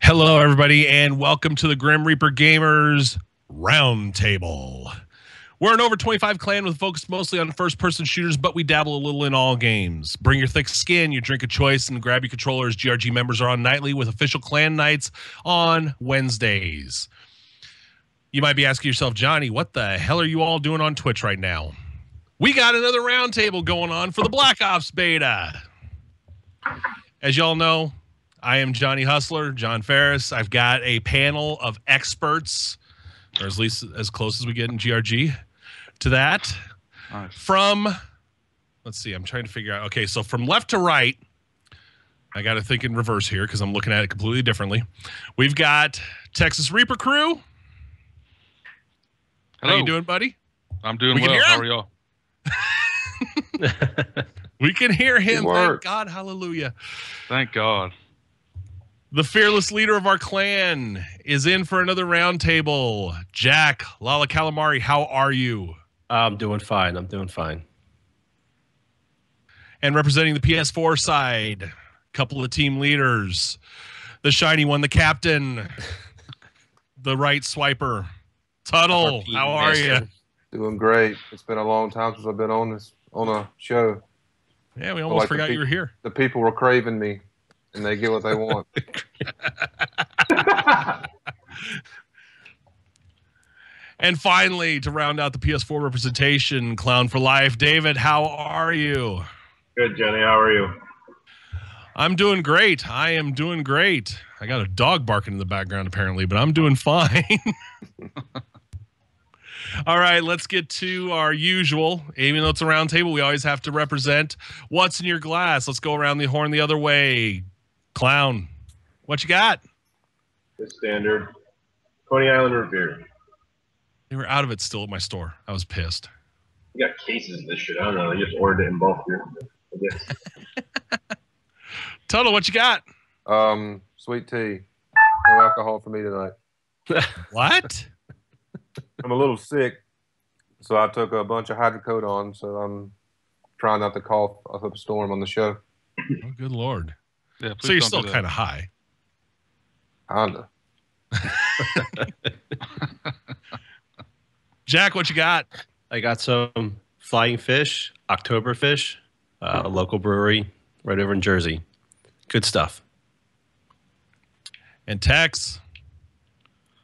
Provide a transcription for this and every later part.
Hello, everybody, and welcome to the Grim Reaper Gamers Roundtable. We're an over 25 clan with focus mostly on first-person shooters, but we dabble a little in all games. Bring your thick skin, your drink of choice, and grab your controllers. GRG members are on nightly with official clan nights on Wednesdays. You might be asking yourself, Johnny, what the hell are you all doing on Twitch right now? We got another roundtable going on for the Black Ops beta. As y'all know, I am Johnny Hustler, John Ferris. I've got a panel of experts, or at least as close as we get in GRG to that. Nice. From, let's see, I'm trying to figure out. Okay, so from left to right, I got to think in reverse here because I'm looking at it completely differently. We've got Texas Reaper Crew. Hello. How you doing, buddy? I'm doing well. How are y'all? We can hear him. It Thank works. God. Hallelujah. Thank God. The fearless leader of our clan is in for another roundtable. Jack, Lala Calamari, how are you? I'm doing fine. And representing the PS4 side, couple of team leaders. The shiny one, the captain, the right swiper. Tuttle, how are you? Doing great. It's been a long time since I've been on a show. Yeah, we almost forgot you were here. The people were craving me, and they get what they want. And finally, to round out the PS4 representation, Clown for Life, David, how are you? Good, Jenny. How are you? I'm doing great. I am doing great. I got a dog barking in the background apparently, but I'm doing fine. All right, let's get to our usual. Even though it's a round table, we always have to represent what's in your glass. Let's go around the horn the other way. Clown, what you got? The standard Coney Island root beer. They were out of it still at my store. I was pissed. You got cases of this shit. I don't know. You just ordered it in bulk here. I guess. Total, what you got? Sweet tea. No alcohol for me tonight. What? I'm a little sick, so I took a bunch of hydrocodone, so I'm trying not to cough up a storm on the show. Oh, good Lord. Yeah, So you're please still don't do kind of high. Kinda. Jack, what you got? I got some Flying Fish, Oktoberfish, a local brewery right over in Jersey. Good stuff. And Tex?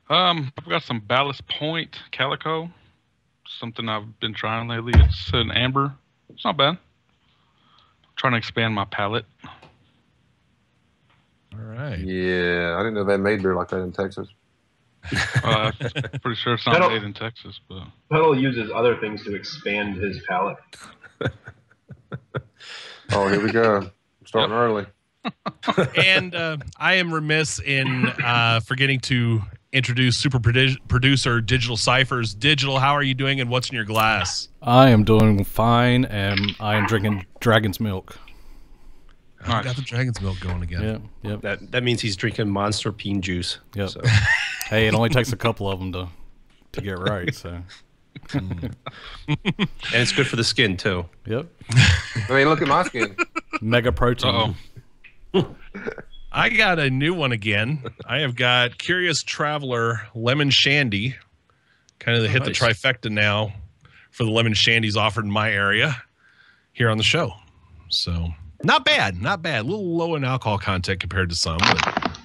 I've got some Ballast Point Calico. Something I've been trying lately. It's an amber. It's not bad. Trying to expand my palate. All right. Yeah, I didn't know they made beer like that in Texas. Pretty sure it's not made in Texas, but Puddle uses other things to expand his palate. Oh, here we go. I'm starting early. And I am remiss in forgetting to introduce super producer Digital Ciphers. Digital, how are you doing and what's in your glass? I am doing fine, and I am drinking dragon's milk. I got the dragon's milk going again. Yep. That means he's drinking Monster Bean juice. Yep. So. Hey, it only takes a couple of them to get right. So. And it's good for the skin too. Yep. I mean, look at my skin. Mega protein. I got a new one again. I have got Curious Traveler Lemon Shandy. Kind of hit the trifecta now for the lemon shandies offered in my area here on the show. So not bad. Not bad. A little low in alcohol content compared to some, but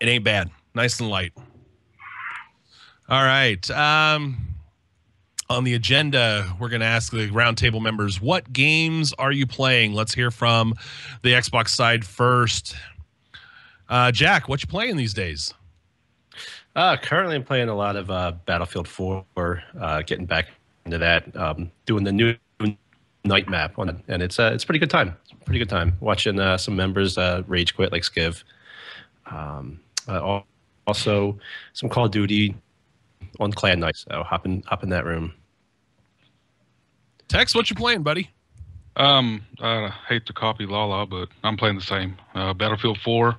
it ain't bad. Nice and light. All right. On the agenda, we're going to ask the roundtable members, what games are you playing? Let's hear from the Xbox side first. Jack, what you playing these days? Currently, I'm playing a lot of Battlefield 4, getting back into that, doing the new night map on it, and it's pretty good time. Pretty good time watching some members rage quit like Skiv. Also, some Call of Duty on clan nights. So hop in that room. Tex, what you playing, buddy? I hate to copy Lala, but I'm playing the same. Battlefield 4,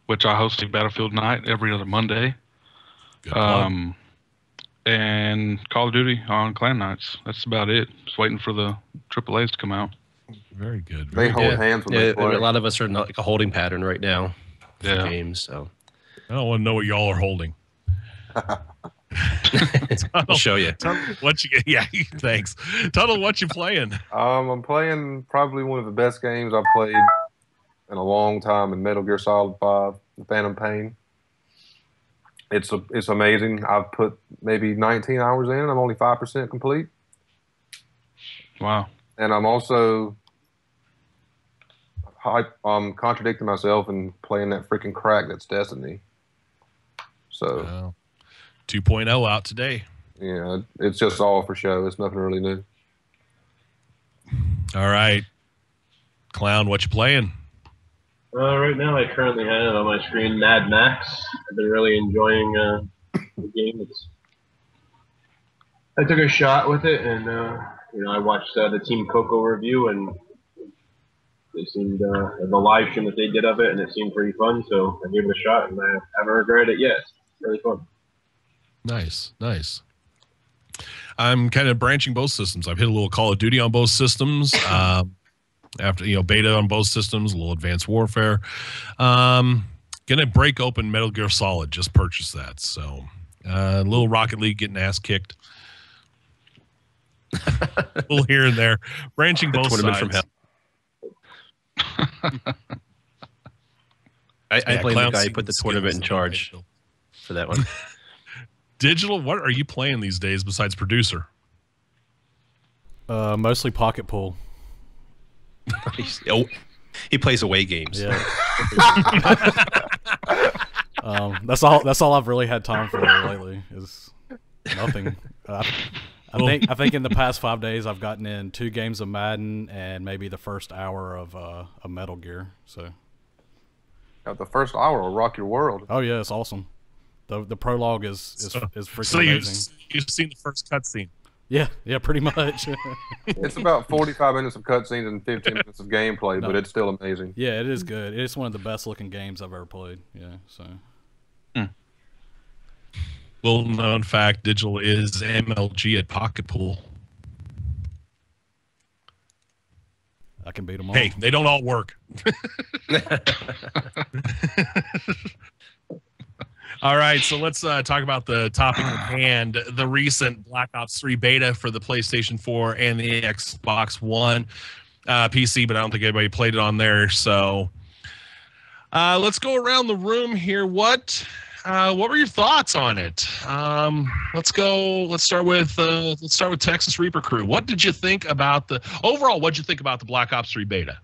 which I host a Battlefield night every other Monday. Good plug. And Call of Duty on clan nights. That's about it. Just waiting for the AAAs to come out. Very good. They hold hands when they play. A lot of us are in like a holding pattern right now. Yeah. games. So I don't want to know what y'all are holding. I'll show you. Tunnel, what you? Yeah, thanks. Tunnel, what you playing? I'm playing probably one of the best games I've played in a long time in Metal Gear Solid 5, The Phantom Pain. It's amazing. I've put maybe 19 hours in. I'm only 5% complete. Wow. And I'm also contradicting myself and playing that freaking crack that's Destiny. So, 2.0 out today. yeah, it's just all for show. It's nothing really new. All right. Clown, what you playing? Right now, I currently have on my screen Mad Max. I've been really enjoying the game. I took a shot with it, and I watched the Team Coco review, and they seemed the live stream that they did of it, and it seemed pretty fun. So I gave it a shot, and I haven't regretted it yet. It's really fun. Nice. I'm kind of branching both systems. I've hit a little Call of Duty on both systems. After beta on both systems, a little Advanced Warfare. Gonna break open Metal Gear Solid. Just purchased that. So a little Rocket League getting ass kicked. A little here and there. Branching both tournament sides. from hell. I blame the guy who put the tournament in charge for that one. Digital, what are you playing these days besides producer? Mostly pocket pool. He plays away games. Yeah. That's all I've really had time for lately is nothing. I think in the past 5 days I've gotten in 2 games of Madden and maybe the first hour of a Metal Gear. So The first hour will rock your world. oh yeah, it's awesome. The prologue is freaking So amazing. you've seen the first cutscene. Yeah, pretty much. It's about 45 minutes of cutscenes and 15 minutes of gameplay, but it's still amazing. Yeah, it is good. It's one of the best looking games I've ever played. Yeah, so. Little known fact, Digital is MLG at Pocket Pool. I can beat them all. Hey, they don't all work. All right, so let's talk about the topic at hand, the recent Black Ops 3 beta for the PlayStation 4 and the Xbox One PC, but I don't think anybody played it on there. So let's go around the room here. What were your thoughts on it? Let's start with Texas Reaper Crew. What did you think about overall? What did you think about the Black Ops 3 beta?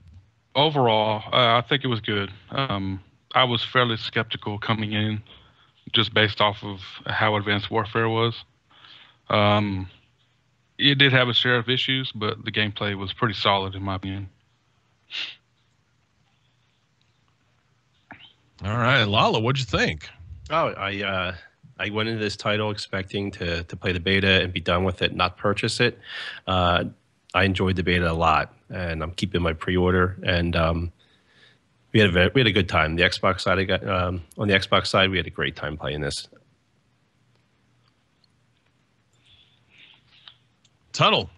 Overall, I think it was good. I was fairly skeptical coming in, just based off of how Advanced Warfare was. It did have a share of issues, but the gameplay was pretty solid in my opinion. All right, Lala, what'd you think? Oh, I went into this title expecting to play the beta and be done with it, not purchase it. I enjoyed the beta a lot, and I'm keeping my pre-order. And we had a good time. The Xbox side, on the Xbox side, we had a great time playing this. Tunnel.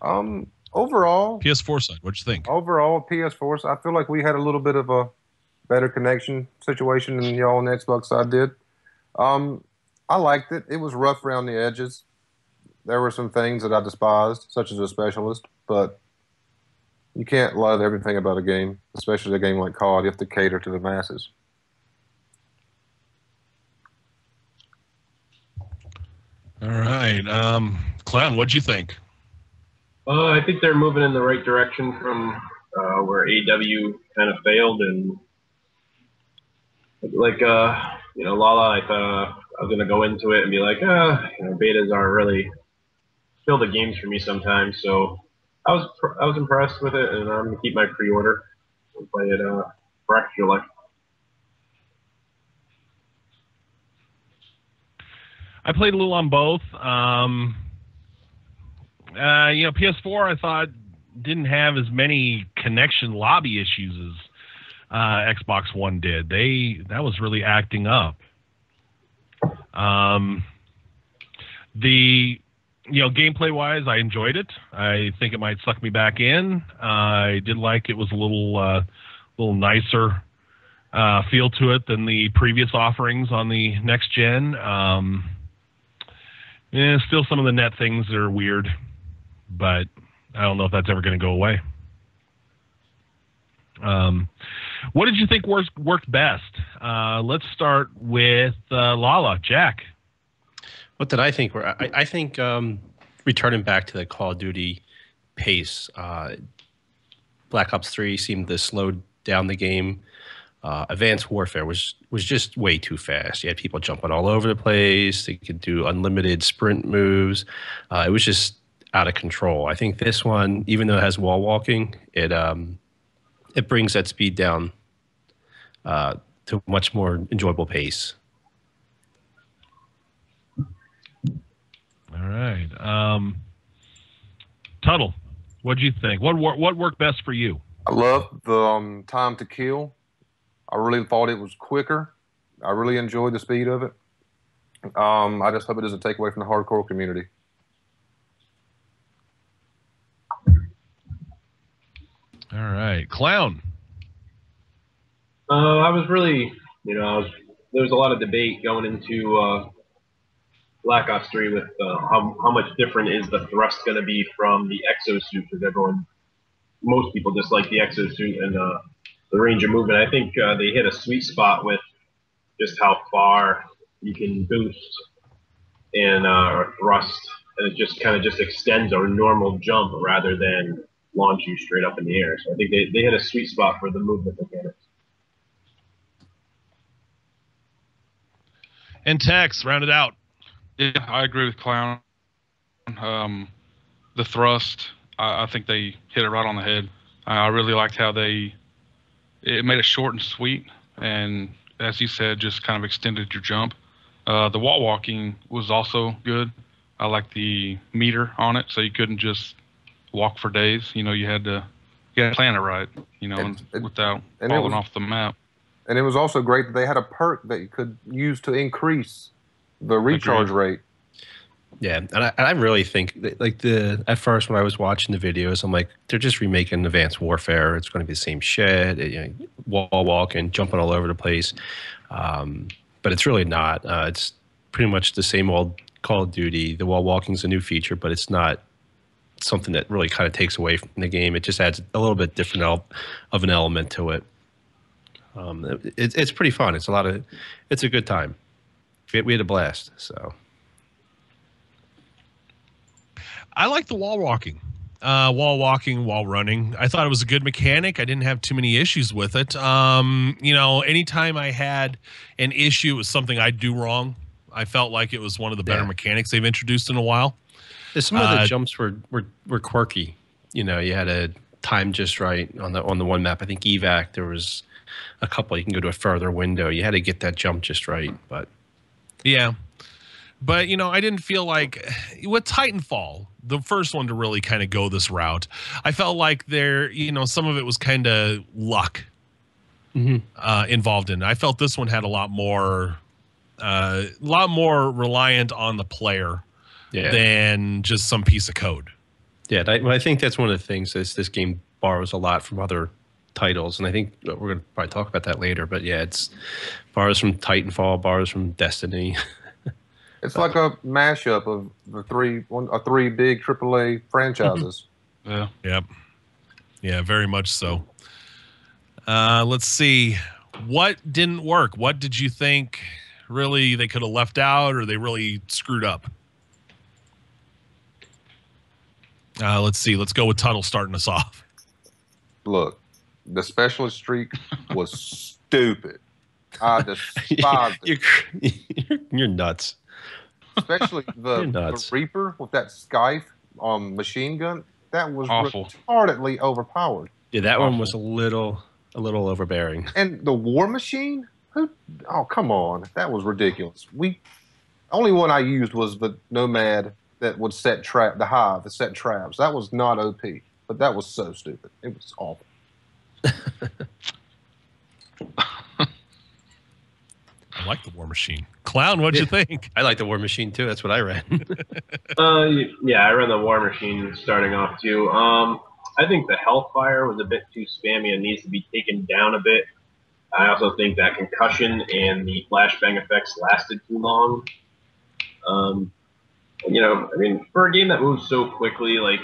Overall, PS4 side, what'd you think? Overall, PS4, I feel like we had a little bit of a better connection situation than y'all on the Xbox side did. I liked it. It was rough around the edges. There were some things that I despised, such as a specialist, but you can't love everything about a game, especially a game like COD. You have to cater to the masses. All right. Clown, what'd you think? I think they're moving in the right direction from where AW kind of failed, and like Lala, I thought I was gonna go into it and be like, betas aren't really still the games for me sometimes. So I was impressed with it, and I'm gonna keep my pre-order and play it for extra life. I played a little on both. PS4 I thought didn't have as many connection lobby issues as Xbox One did. That was really acting up. Gameplay wise, I enjoyed it. I think it might suck me back in. I did like it was a little nicer feel to it than the previous offerings on the next gen. Still some of the net things are weird, but I don't know if that's ever going to go away. What did you think worked best? Let's start with Lala. Jack. What did I think? I think returning back to the Call of Duty pace, Black Ops 3 seemed to slow down the game. Advanced Warfare was just way too fast. You had people jumping all over the place. They could do unlimited sprint moves. It was just out of control. I think this one, even though it has wall walking, it brings that speed down to a much more enjoyable pace. All right. Tuttle, what do you think? What worked best for you? I love the time to kill. I really thought it was quicker. I really enjoyed the speed of it. I just hope it doesn't take away from the hardcore community. All right. Clown. I was really, there was a lot of debate going into Black Ops 3 with how much different is the thrust going to be from the exosuit, because most people dislike the exosuit and the range of movement. I think they hit a sweet spot with just how far you can boost and or thrust, and it just kind of just extends a normal jump rather than launch you straight up in the air. So I think they hit a sweet spot for the movement mechanics. And Tex, round it out. Yeah, I agree with Clown. The thrust, I think they hit it right on the head. I really liked how it made it short and sweet, and as he said, just kind of extended your jump. The wall walking was also good. I liked the meter on it, so you couldn't just walk for days. You had to plan it right, without falling off the map. And it was also great that they had a perk that you could use to increase the recharge rate. Yeah, and I really think that, at first when I was watching the videos, I'm like, they're just remaking Advanced Warfare. It's going to be the same shit, wall walking, jumping all over the place. But it's really not. It's pretty much the same old Call of Duty. The wall walking is a new feature, but it's not something that really kind of takes away from the game. It just adds a little bit different of an element to it. It's pretty fun. It's a good time. We had a blast. So I like the wall walking. Wall running. I thought it was a good mechanic. I didn't have too many issues with it. Anytime I had an issue with something I'd do wrong, I felt like it was one of the better mechanics they've introduced in a while. Some of the jumps were quirky. You had to time just right on the one map. I think Evac, there was a couple. You can go to a further window. You had to get that jump just right. But yeah. But, I didn't feel like with Titanfall, the first one to really kind of go this route, I felt like some of it was kind of luck involved in it. I felt this one had a lot more reliant on the player than just some piece of code. Yeah, I think that's one of the things is this game borrows a lot from other titles, and I think we're going to probably talk about that later. But yeah, it's borrows from Titanfall, borrows from Destiny. It's like a mashup of the three big AAA franchises. Yeah. Yep. Yeah, very much so. Let's see. What didn't work? What did you think really they could have left out or they really screwed up? Let's see. Let's go with Tuttle starting us off. Look, the specialist streak was stupid. I despised it. You're nuts. Especially the Reaper with that Scythe machine gun. That was awful. Retardedly overpowered. Yeah, that one was a little overbearing. And the War Machine? Oh, come on. That was ridiculous. Only one I used was the Nomad that would the Hive that set traps. That was not OP, but that was so stupid. It was awful. I like the War Machine. Clown, what'd you think? I like the War Machine too. That's what I ran. Yeah, I ran the War Machine starting off too. I think the Hellfire was a bit too spammy and needs to be taken down a bit. I also think that concussion and the flashbang effects lasted too long. You know, I mean, for a game that moves so quickly like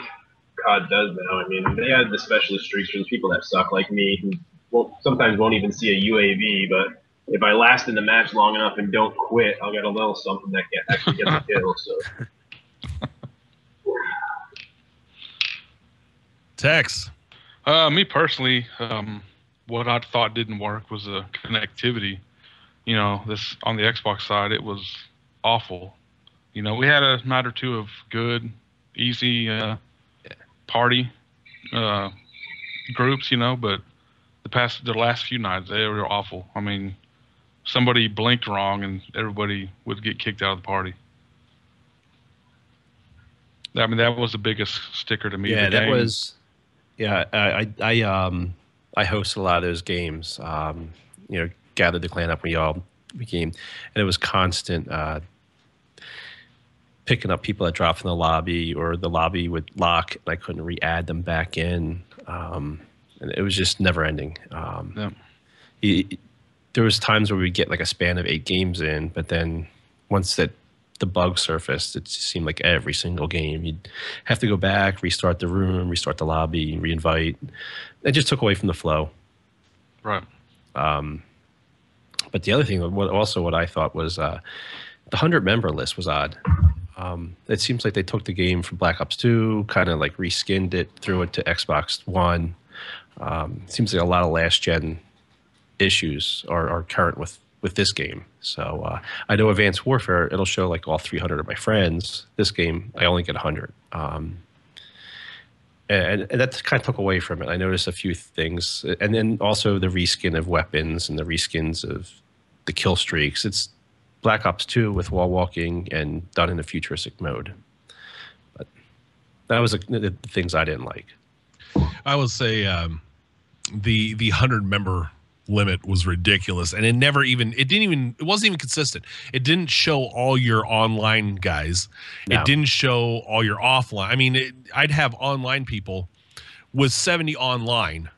COD does now, I mean, they had the specialist streaks for the people that suck like me who sometimes won't even see a UAV, but if I last in the match long enough and don't quit, I'll get a little something that actually gets a kill. So, Tex. Me personally, what I thought didn't work was the connectivity. You know, this on the Xbox side, it was awful. You know, we had a night or two of good, easy party groups, you know, but the last few nights they were awful. I mean, somebody blinked wrong and everybody would get kicked out of the party. I mean, that was the biggest sticker to me. Yeah, that was. Yeah, I hosted a lot of those games. You know, gathered the clan up, we all became, and it was constant picking up people that dropped from the lobby, or the lobby would lock and I couldn't re-add them back in, and it was just never ending. There was times where we'd get like a span of 8 games in, but then once the bug surfaced, it just seemed like every single game you'd have to go back, restart the room, restart the lobby, reinvite. It just took away from the flow. Right. But the other thing, what I thought was the 100-member list was odd. It seems like they took the game from Black Ops 2, kind of like reskinned it, threw it to Xbox One. It seems like a lot of last-gen issues are current with this game. So I know Advanced Warfare, it'll show like all 300 of my friends. This game, I only get 100. And that kind of took away from it. I noticed a few things. And then also the reskin of weapons and the reskins of the kill streaks. It's Black Ops 2 with wall walking and done in a futuristic mode. But that was the things I didn't like. I would say the 100-member limit was ridiculous, and it wasn't even consistent. It didn't show all your online guys. No. It didn't show all your offline. I mean, I'd have online people with 70 online.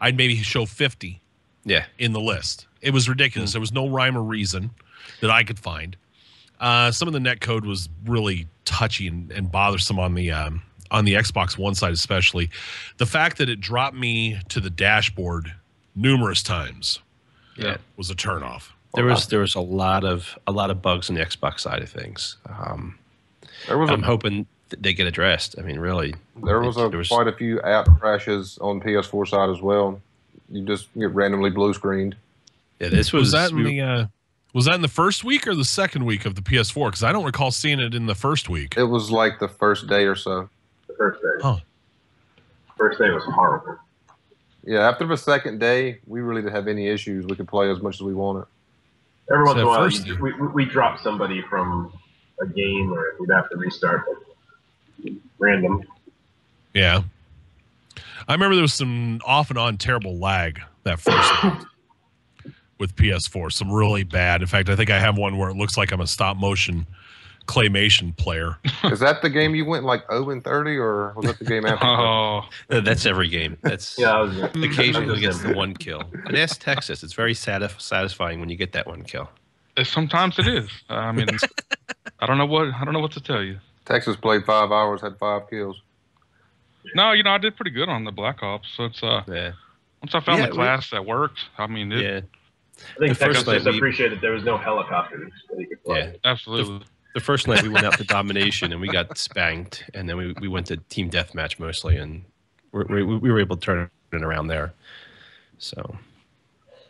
I'd maybe show 50 in the list. It was ridiculous. There was no rhyme or reason that I could find. Some of the net code was really touchy and bothersome on the Xbox One side, especially. The fact that it dropped me to the dashboard numerous times was a turnoff. There was a lot of bugs on the Xbox side of things. I'm hoping they get addressed. I mean, really, there was quite a few app crashes on PS4 side as well. You just get randomly blue screened. Yeah, this was that in the first week or the second week of the PS4? Because I don't recall seeing it in the first week. It was like the first day or so. The first day. Huh. First day was horrible. Yeah, after the second day, we really didn't have any issues. We could play as much as we wanted. Every once in a while, we drop somebody from a game, or we'd have to restart. Random. Yeah. I remember there was some off and on terrible lag that first night with PS4. Some really bad. In fact, I think I have one where it looks like I'm a stop motion claymation player. Is that the game you went like 0-30, or was that the game after? Oh, that's every game. That's occasionally gets the one kill. And ask Texas. It's very satisfying when you get that one kill. Sometimes it is. I mean, I don't know what to tell you. Texas played 5 hours, had 5 kills. No, you know, I did pretty good on the Black Ops. So it's once I found the class that worked, I mean, I think Texas just appreciated there was no helicopters that he could play. Yeah, absolutely. The first night we went out to domination and we got spanked, and then we went to team deathmatch mostly, and we were able to turn it around there. So,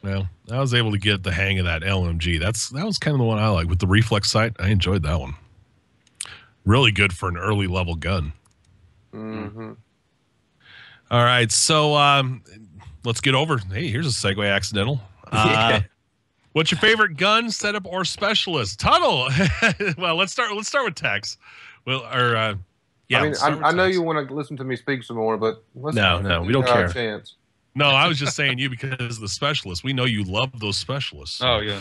well, I was able to get the hang of that LMG. That was kind of the one I like with the reflex sight. I enjoyed that one. Really good for an early level gun. Mm-hmm. All right, so let's get over. Hey, here's a segue accidental. What's your favorite gun, setup, or specialist? Tuttle. Well, let's start with Tex. Well, or I mean, I know you want to listen to me speak some more, but no, we don't care. Chance. No, I was just saying you because of the specialist. We know you love those specialists. Oh yeah.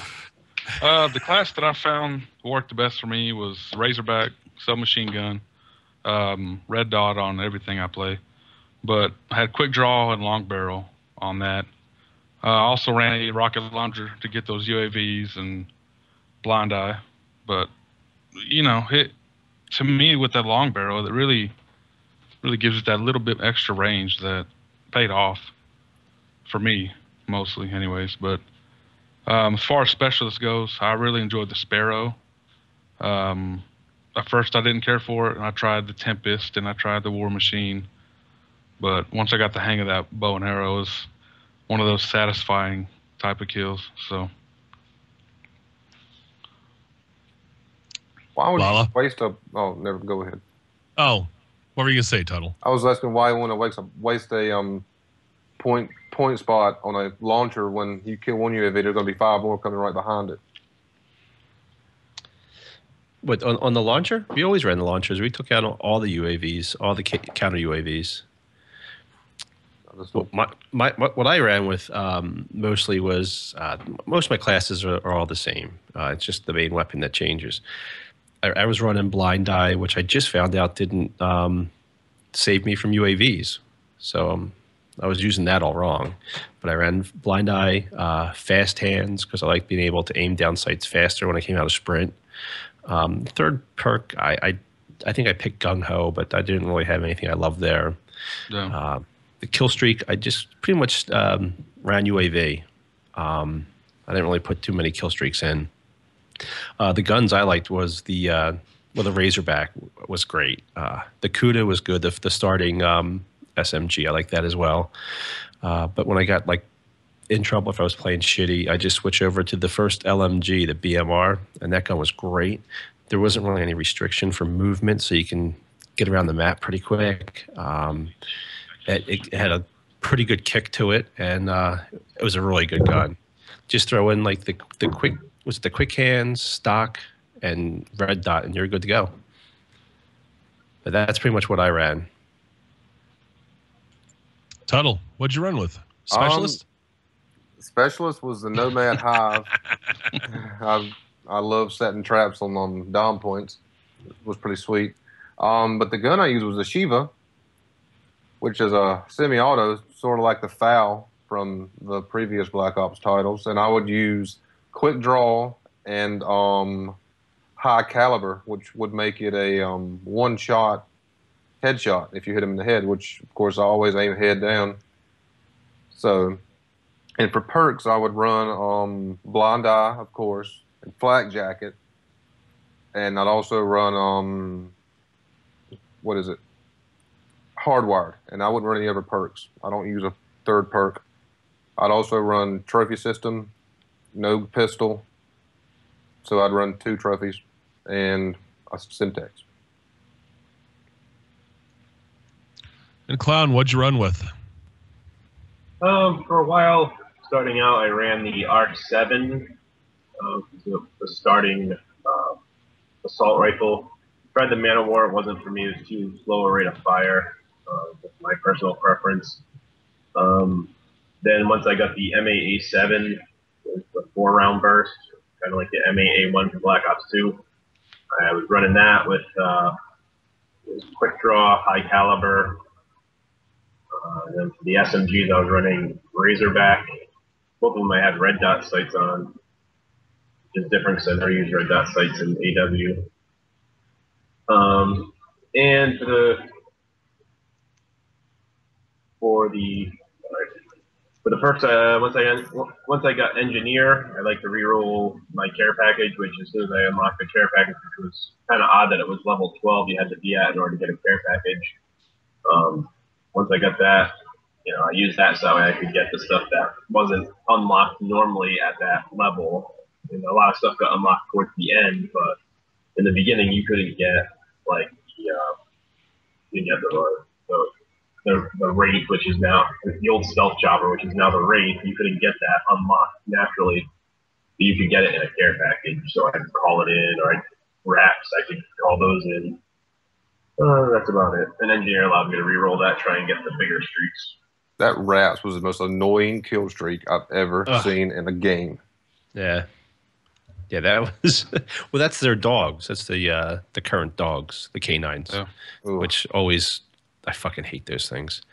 The class that I found worked the best for me was Razorback submachine gun, red dot on everything I play, but I had quick draw and long barrel on that. I also ran a rocket launcher to get those UAVs and blind eye. But, to me, with that long barrel, it really gives it that little bit extra range that paid off for me, mostly, anyways. But as far as specialist goes, I really enjoyed the Sparrow. At first, I didn't care for it, and I tried the Tempest and I tried the War Machine. But once I got the hang of that bow and arrow, it was one of those satisfying type of kills. So, Why would Lala? you waste a? Oh, never go ahead. Oh, what were you gonna say, Tuttle? I was asking why you want to waste a point spot on a launcher when you kill one UAV, there's going to be 5 more coming right behind it. But on the launcher, we always ran the launchers. We took out all the UAVs, all the counter UAVs. Well, what I ran with mostly was most of my classes are all the same. It's just the main weapon that changes. I was running blind eye, which I just found out didn't save me from UAVs. So I was using that all wrong. But I ran blind eye, fast hands, because I like being able to aim down sights faster when I came out of sprint. Third perk, I think I picked gung ho, but I didn't really have anything I loved there. yeah. The kill streak, I just pretty much ran UAV. I didn't really put too many kill streaks in. The guns I liked was the Razorback was great. The Cuda was good. The starting SMG, I like that as well. But when I got in trouble if I was playing shitty, I just switched over to the first LMG, the BMR, and that gun was great. There wasn't really any restriction for movement, so you can get around the map pretty quick. It had a pretty good kick to it, and it was a really good gun. Just throw in the quick hands, stock, and red dot, and you're good to go. But that's pretty much what I ran. Tuttle, what'd you run with? Specialist? Specialist was the Nomad Hive. I love setting traps on dom points. It was pretty sweet. But the gun I used was a Shiva, which is a semi-auto, sort of like the FAL from the previous Black Ops titles. And I would use quick draw and high caliber, which would make it a one-shot headshot if you hit him in the head, which, of course, I always aim head down. So, and for perks, I would run Blind Eye, of course, and Flak Jacket. And I'd also run, what is it? Hardwired, and I wouldn't run any other perks. I don't use a third perk. I'd also run trophy system, no pistol, so I'd run 2 trophies and a Simtex. And Clown, what'd you run with? For a while, starting out, I ran the Arc 7, the starting assault rifle. Tried the Man of War. It wasn't for me. It was too slow a rate of fire. That's my personal preference. Then once I got the MAA7, the 4-round burst, kind of like the MAA1 for Black Ops 2, I was running that with quick draw, high caliber. And then for the SMGs, I was running Razorback. Both of them I had red dot sights on, which is different because I never use red dot sights in AW. And for the perks, once I got engineer, I like to reroll my care package, which as soon as I unlocked the care package, which was kind of odd that it was level 12 you had to be at in order to get a care package. Once I got that, I used that so I could get the stuff that wasn't unlocked normally at that level. And a lot of stuff got unlocked towards the end, but in the beginning you couldn't get the Wraith, which is now the old stealth chopper, which is now the Wraith. You couldn't get that unlocked naturally, but you could get it in a care package. So I could call it in, or wraps, I could call those in. That's about it. An engineer allowed me to reroll that, try and get the bigger streaks. That wraps was the most annoying kill streak I've ever seen in a game. Yeah. Yeah, that was well. That's their dogs. That's the current dogs, the canines, which always I fucking hate those things.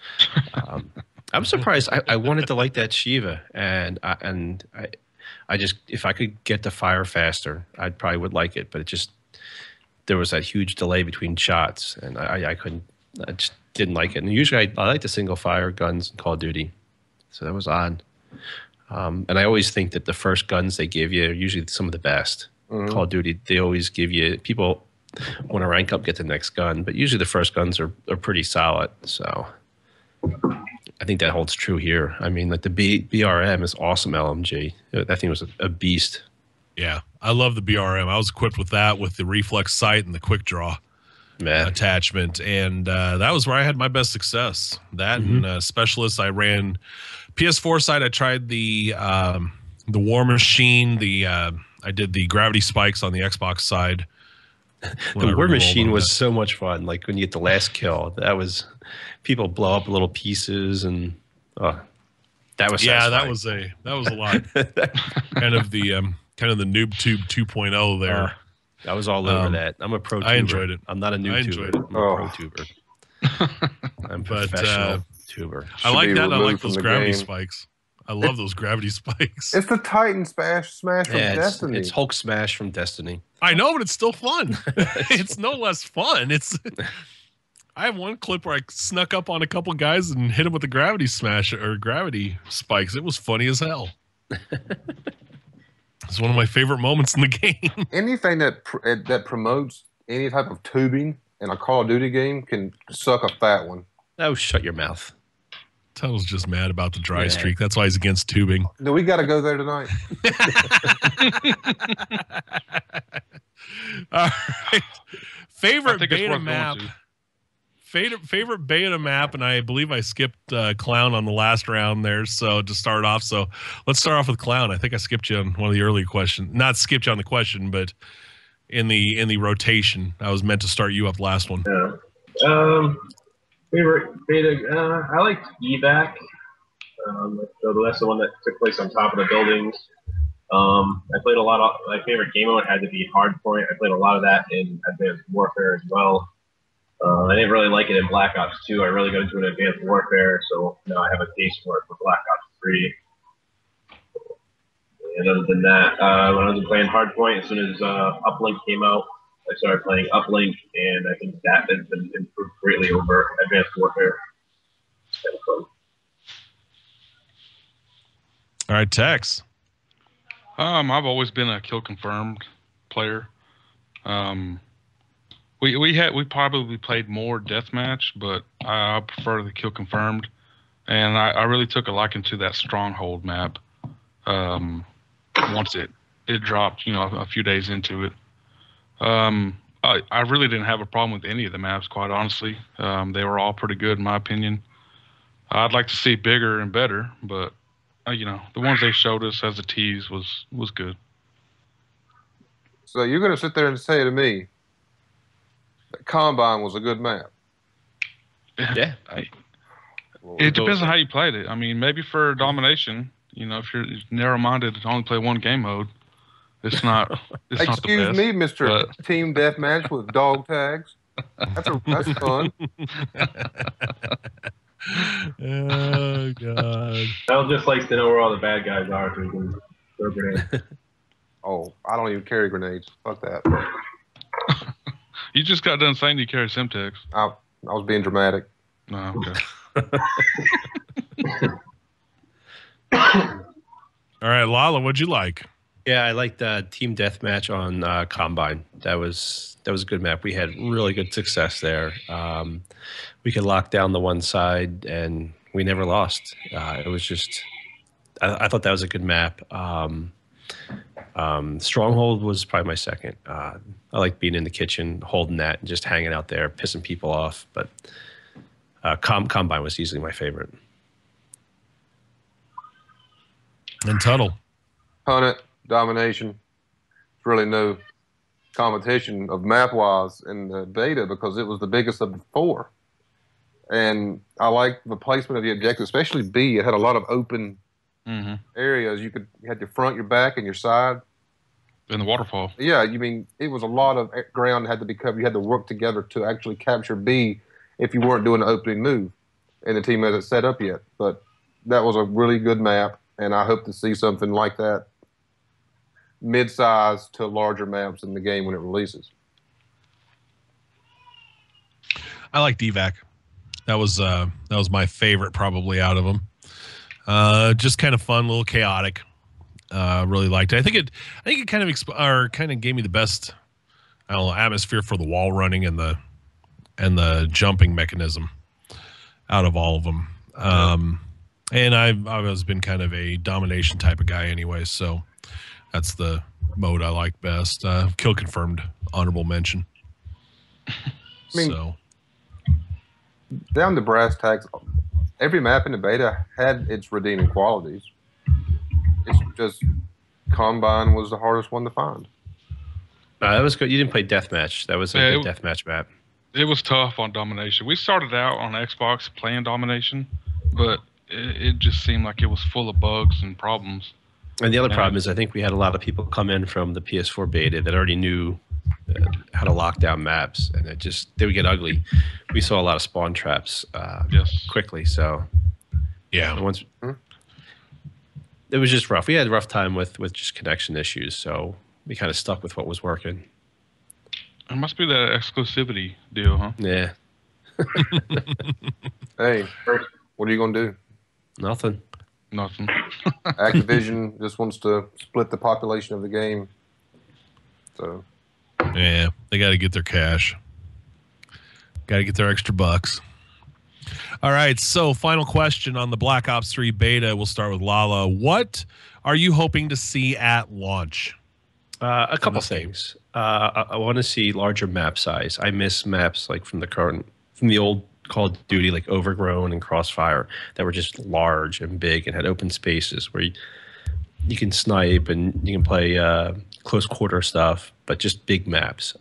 I'm surprised. I wanted to like that Shiva, and I just if I could get the fire faster, I probably would like it. But it just there was that huge delay between shots, and I couldn't. I just didn't like it. And usually I like the single fire guns in Call of Duty, so that was odd. And I always think that the first guns they give you are usually some of the best. Call of Duty, they always give you people want to rank up, get the next gun, but usually the first guns are pretty solid. So I think that holds true here. I mean, like the BRM is awesome LMG. That thing was a beast. Yeah, I love the BRM. I was equipped with that, with the reflex sight and the quick draw attachment, and that was where I had my best success. That and specialist, I ran PS4 side. I tried the War Machine. I did the gravity spikes on the Xbox side. The War Machine was so much fun. Like when you get the last kill, that was people blow up little pieces, and that was satisfying. that was a lot. kind of the noob tube 2.0 there. I was all over that. I'm a pro tuber. I enjoyed it. I'm not a noob tuber. I'm a pro tuber. I'm a professional tuber. I like that. I like those gravity spikes. I love those gravity spikes. It's the Titan smash from Destiny. It's Hulk smash from Destiny. I know, but it's still fun. It's no less fun. I have one clip where I snuck up on a couple guys and hit them with the gravity smash or gravity spikes. It was funny as hell. It's one of my favorite moments in the game. Anything that promotes any type of tubing in a Call of Duty game can suck a fat one. Oh, shut your mouth. Tuttle's just mad about the dry streak. That's why he's against tubing. No, we got to go there tonight. All right. Favorite beta map. Favorite beta map, and I believe I skipped Clown on the last round there. So to start off, let's start off with Clown. I think I skipped you on one of the early questions. Not skipped you on the question, but in the rotation, I was meant to start you up last one. Yeah. Favorite beta, I liked evac. So that's the one that took place on top of the buildings. I played a lot of my favorite game mode had to be Hardpoint. I played a lot of that in Advanced Warfare as well. I didn't really like it in Black Ops 2. I really got into an Advanced Warfare, so now I have a taste for it for Black Ops 3. And other than that, when I was playing Hardpoint, as soon as Uplink came out, I started playing Uplink, and I think that has been improved greatly over Advanced Warfare. It's kind of fun. All right, Tex. I've always been a kill confirmed player. We probably played more deathmatch, but I prefer the kill confirmed, and I really took a liking to that Stronghold map. Once it dropped, a few days into it. I really didn't have a problem with any of the maps, quite honestly. They were all pretty good in my opinion. I'd like to see bigger and better, but the ones they showed us as a tease was good. So you're going to sit there and say to me that Combine was a good map? Yeah. It depends on how you played it. I mean, maybe for domination, if you're narrow-minded to only play one game mode, it's not the best. Excuse me, Mr. Team Deathmatch with dog tags. That's fun. Oh, God. Al just likes to know where all the bad guys are so he can throw grenades. Oh, I don't even carry grenades. Fuck that. You just got done saying you carry Semtex. I was being dramatic. No, okay. All right, Lala, what'd you like? Yeah, I liked Team Deathmatch on Combine. That was a good map. We had really good success there. We could lock down the one side, and we never lost. It was just, I thought that was a good map. Stronghold was probably my second. I like being in the kitchen, holding that, and just hanging out there, pissing people off. But Combine was easily my favorite. And Tuttle. Hunt it, domination. It's really no competition of map-wise in the beta because it was the biggest of the four. And I like the placement of the objective, especially B. It had a lot of open areas. You had your front, your back, and your side. And the waterfall. Yeah, it was a lot of ground that had to be covered. You had to work together to actually capture B if you weren't doing an opening move. and the team hasn't set up yet. But that was a really good map, and I hope to see something like that, mid-size to larger maps in the game when it releases. I like DVAC. That was my favorite probably out of them. Just kind of fun, a little chaotic. Really liked it. I think it kind of gave me the best, I don't know, atmosphere for the wall running and the jumping mechanism out of all of them. And I've always been kind of a domination type of guy anyway, so that's the mode I like best. Kill confirmed, honorable mention. So down to brass tacks, every map in the beta had its redeeming qualities. It's just Combine was the hardest one to find. That was good. You didn't play Deathmatch. That was a good Deathmatch map. It was tough on Domination. We started out on Xbox playing Domination, but it just seemed like it was full of bugs and problems. And the other problem is I think we had a lot of people come in from the PS4 beta that already knew how to lock down maps, and they would get ugly. We saw a lot of spawn traps quickly, so yeah. It was just rough. We had a rough time with just connection issues, so we kind of stuck with what was working. It must be that exclusivity deal, huh? Yeah. Hey, what are you going to do? Nothing. Activision just wants to split the population of the game. So yeah, they got to get their cash. Got to get their extra bucks. All right, so final question on the Black Ops 3 beta. We'll start with Lala. What are you hoping to see at launch? A couple things. I want to see larger map size. I miss maps like from the old Call of Duty, like Overgrown and Crossfire, that were just large and big and had open spaces where you can snipe and you can play close quarter stuff, but just big maps.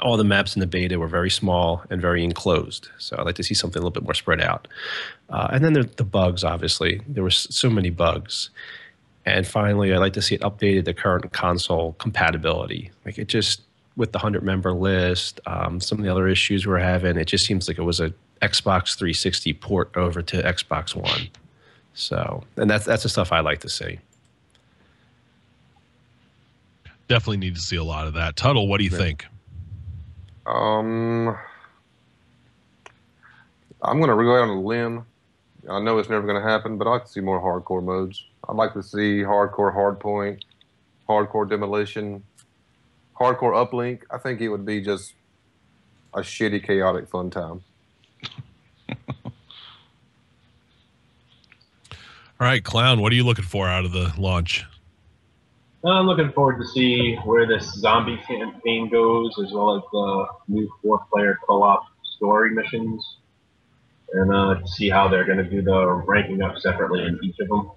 All the maps in the beta were very small and very enclosed, so I'd like to see something a little bit more spread out. And then the bugs, obviously. There were so many bugs. And finally, I'd like to see it updated to current console compatibility. Like, it just, with the 100-member list, some of the other issues we're having, it just seems like it was a Xbox 360 port over to Xbox One. So, and that's the stuff I like to see. Definitely need to see a lot of that. Tuttle, what do you think? I'm going to go out on a limb. I know it's never going to happen, but I'd like to see more hardcore modes. I'd like to see hardcore hardpoint, hardcore demolition, hardcore uplink. I think it would be just a shitty, chaotic fun time. All right, Clown, what are you looking for out of the launch? I'm looking forward to see where this zombie campaign goes, as well as the new 4-player co-op story missions, and to see how they're going to do the ranking up separately in each of them.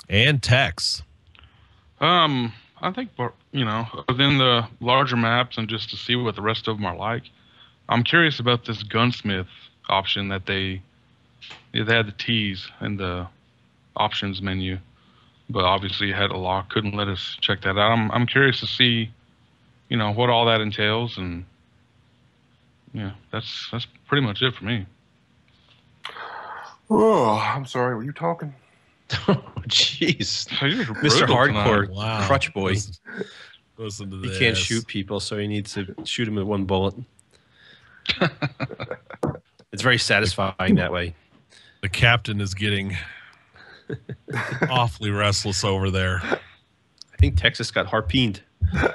And Tex. I think, within the larger maps and just to see what the rest of them are like, I'm curious about this gunsmith option that they had the tease in the options menu, but obviously it had a lock, couldn't let us check that out. I'm curious to see, what all that entails, and yeah, that's pretty much it for me. Oh, I'm sorry. Were you talking? Oh, jeez. Mr. Hardcore Wow. Crutch Boy. Listen to He this. can't shoot people, so he needs to shoot him with one bullet. It's very satisfying that way. The captain is getting awfully restless over there. I think Texas got harpooned.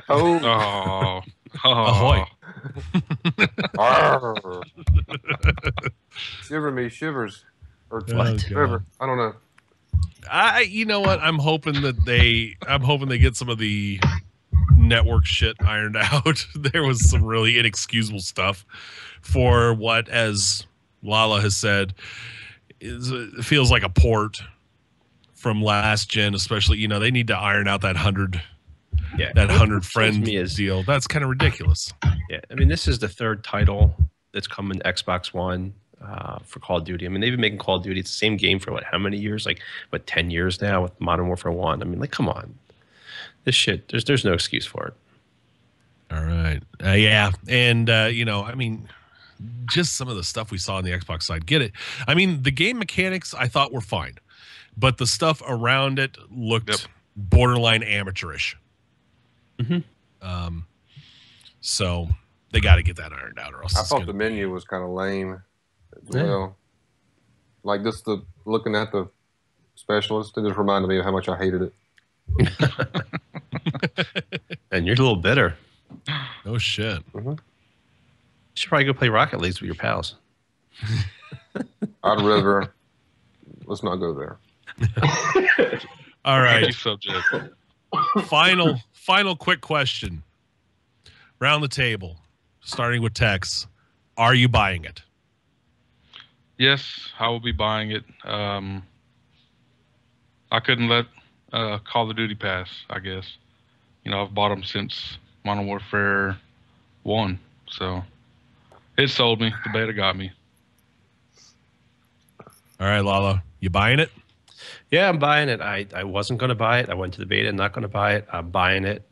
Oh. Ahoy. Shiver me shivers. Or God. whatever. I don't know. You know what? I'm hoping they get some of the network shit ironed out. There was some really inexcusable stuff for what, as Lala has said, it feels like a port from last gen, especially, they need to iron out that 100 friend deal. That's kind of ridiculous. Yeah, I mean, this is the third title that's come in Xbox One for Call of Duty. I mean, they've been making Call of Duty. It's the same game for how many years? 10 years now with Modern Warfare 1. I mean, come on. This shit, there's no excuse for it. All right. Yeah. And, I mean, just some of the stuff we saw on the Xbox side. Get it. I mean, the game mechanics I thought were fine, but the stuff around it looked borderline amateurish. So they got to get that ironed out, or else I thought the menu was kind of lame as well. Like just looking at the specialist, it just reminded me of how much I hated it. And you're a little bitter. Oh shit. Mm-hmm. You should probably go play Rocket Leagues with your pals. I'd rather. Let's not go there. All right. Subject. Final quick question. Round the table, starting with Tex. Are you buying it? Yes, I will be buying it. I couldn't let Call of Duty pass, I guess. I've bought them since Modern Warfare 1, so it sold me. The beta got me. All right, Lalo, you buying it? Yeah, I'm buying it. I wasn't going to buy it. I went to the beta, not going to buy it. I'm buying it.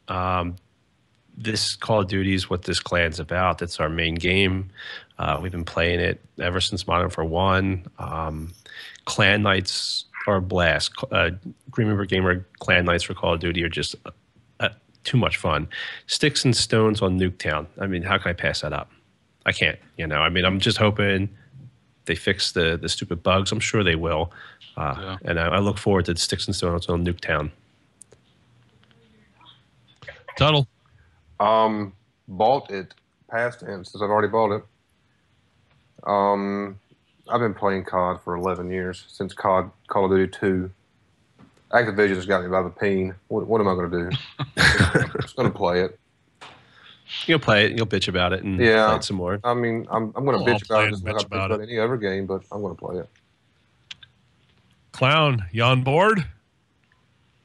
This Call of Duty is what this clan's about. It's our main game. We've been playing it ever since Modern Warfare 1. Clan nights are a blast. Green River Gamer clan nights for Call of Duty are just too much fun. Sticks and stones on Nuketown. I mean, how can I pass that up? I can't. I mean, I'm just hoping they fix the stupid bugs. I'm sure they will. And I look forward to Sticks and Stones on Nuketown. Tuttle. Bought it past tense since I've already bought it. I've been playing COD for 11 years since Call of Duty 2. Activision's got me by the peen. What am I going to do? I'm just going to play it. You'll play it. You'll bitch about it and play it some more. I mean, I'm going to bitch about it just like I bitch about any other game, but I'm going to play it. Clown, you on board?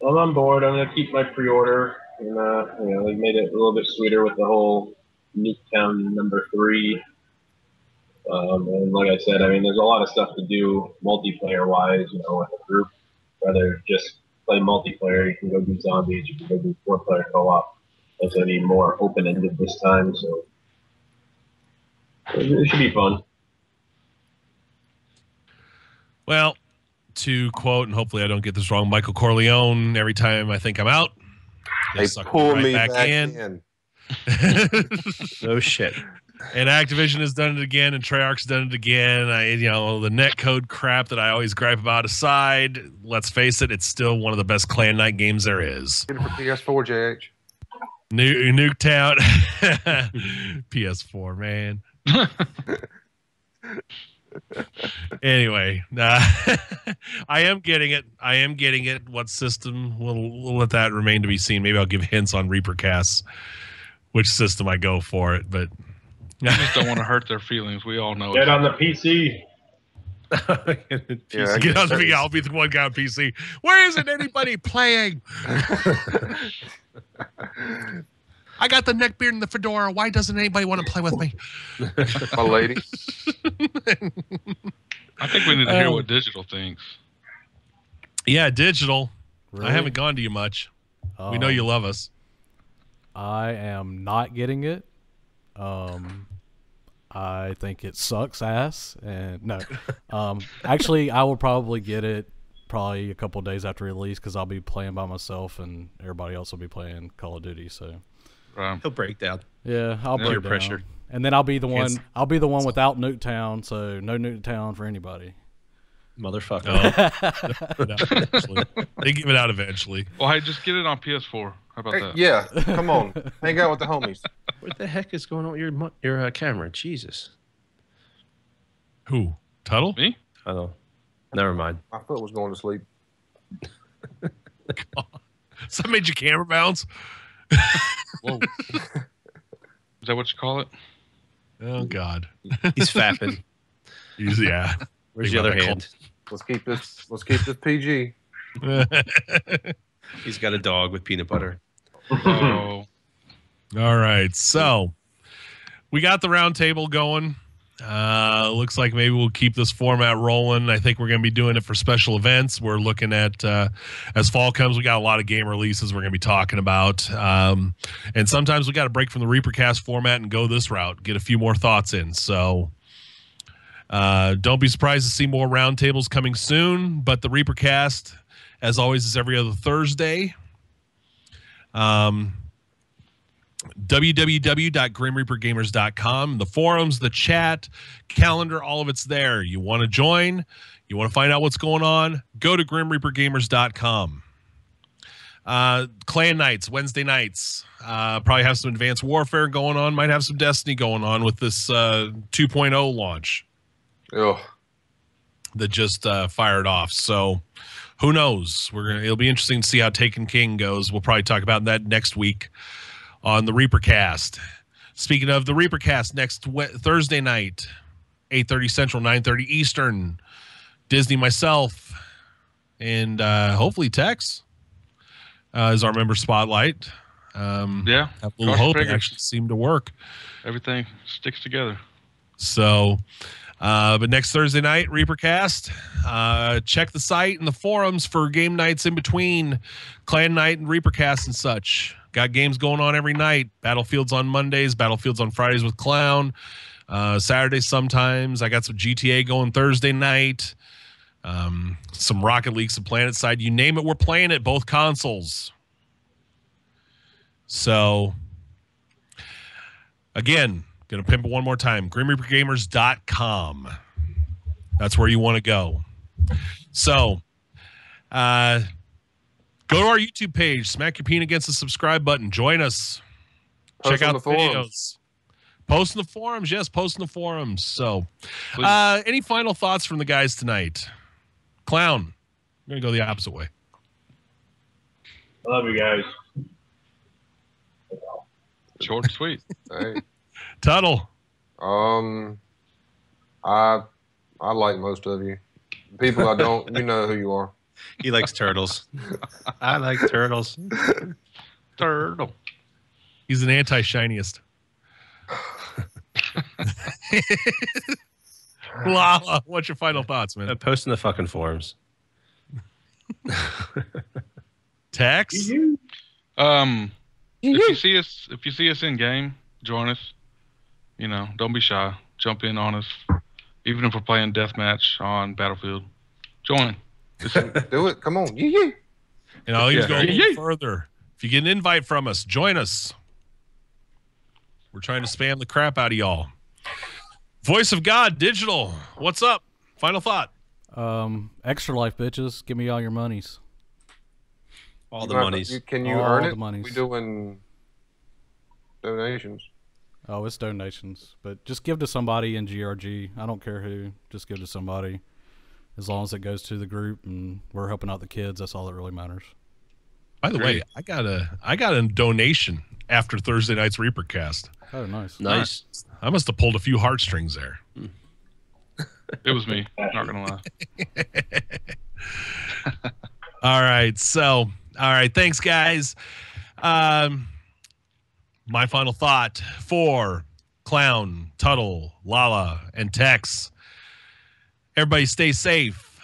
I'm on board. I'm going to keep my pre-order. And, they made it a little bit sweeter with the whole Nuketown number 3. And like I said, I mean, there's a lot of stuff to do multiplayer-wise, with a group. Rather just play multiplayer, you can go do zombies, you can go do 4-player co-op. It's going to be more open-ended this time, so it should be fun. Well, to quote, and hopefully I don't get this wrong, Michael Corleone, every time I think I'm out, they pull me back in. No shit. And Activision has done it again, and Treyarch's done it again. The netcode crap that I always gripe about aside, let's face it, it's still one of the best clan night games there is. Get it for PS4, JH. Nuketown. PS4, man. Anyway, I am getting it. What system? We'll let that remain to be seen. Maybe I'll give hints on Reaper casts, which system I go for it, but I just don't want to hurt their feelings. We all know Get it. on the PC. Yeah, get on the PC. I'll be the one guy on PC. Where isn't anybody playing? I got the neckbeard and the fedora. Why doesn't anybody want to play with me? My lady. I think we need to hear what Digital thinks. Yeah, Digital. Really? I haven't gone to you much. We know you love us. I am not getting it. I think it sucks ass, and no. Actually, I will probably get it probably a couple of days after release because I'll be playing by myself, and everybody else will be playing Call of Duty. So he'll break down. Yeah, I'll break down. Pressure. And then I'll be the one. I'll be the one without Nuketown, so no Nuketown for anybody. Motherfucker. No, they give it out eventually. Well, hey, just get it on PS4. How about that? Yeah, come on. Hang out with the homies. What the heck is going on with your camera? Jesus. Who? Tuttle? Me? Oh, never mind. My foot was going to sleep. So made your camera bounce? Whoa. Is that what you call it? Oh, God. He's fapping. Yeah. Where's the other hand? Let's keep this PG. He's got a dog with peanut butter. Oh. All right. So we got the round table going. Looks like maybe we'll keep this format rolling. I think we're going to be doing it for special events. We're looking at, as fall comes, we got a lot of game releases we're going to be talking about. And sometimes we got to break from the Reapercast format and go this route, get a few more thoughts in. So don't be surprised to see more roundtables coming soon. But the Reapercast, as always, is every other Thursday. www.grimreapergamers.com. The forums, the chat, calendar, all of it's there. You want to join, you want to find out what's going on, go to grimreapergamers.com. Clan nights, Wednesday nights. Probably have some Advanced Warfare going on, might have some Destiny going on with this 2.0 launch. Ugh. That just fired off. So who knows? It'll be interesting to see how Taken King goes. We'll probably talk about that next week on the Reapercast. Speaking of the Reapercast, next Thursday night, 8:30 Central, 9:30 Eastern. Disney, myself, and hopefully Tex is our member spotlight. Yeah, have a little hope it actually seemed to work. Everything sticks together. So, but next Thursday night, Reapercast. Check the site and the forums for game nights in between Clan Night and Reapercast and such. Got games going on every night. Battlefields on Mondays, Battlefields on Fridays with Clown. Saturdays sometimes. I got some GTA going Thursday night. Some Rocket League, some Planet Side. You name it, we're playing it, both consoles. So, again, going to pimp it one more time. GrimReaperGamers.com. That's where you want to go. So, go to our YouTube page, smack your peen against the subscribe button. Join us. Check out the videos. Post in the forums. Yes, post in the forums. So, any final thoughts from the guys tonight? Clown, I'm going to go the opposite way. I love you guys. Short and sweet. Hey. Tuttle. I like most of you. People I don't, you know who you are. He likes turtles. I like turtles. Turtle. He's an anti-shiniest. Lala, what's your final thoughts, man? Post in the fucking forums. Tex? If you see us in game, join us. You know, don't be shy. Jump in on us. Even if we're playing deathmatch on Battlefield, join. Do it. Come on. And I'll even go a little further. If you get an invite from us, join us. We're trying to spam the crap out of y'all. Voice of God Digital, what's up? Final thought. Extra life, bitches. Give me all your monies. All the monies. Can you earn it? We doing donations. Oh, it's donations. But just give to somebody in GRG. I don't care who. Just give to somebody. As long as it goes to the group and we're helping out the kids, that's all that really matters. By the way, I got a donation after Thursday night's Reapercast. Oh, nice. Nice. I must have pulled a few heartstrings there. It was me. Not gonna lie. All right. So, all right. Thanks, guys. My final thought for Clown, Tuttle, Lala, and Tex. Everybody stay safe.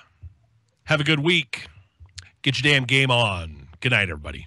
Have a good week. Get your damn game on. Good night, everybody.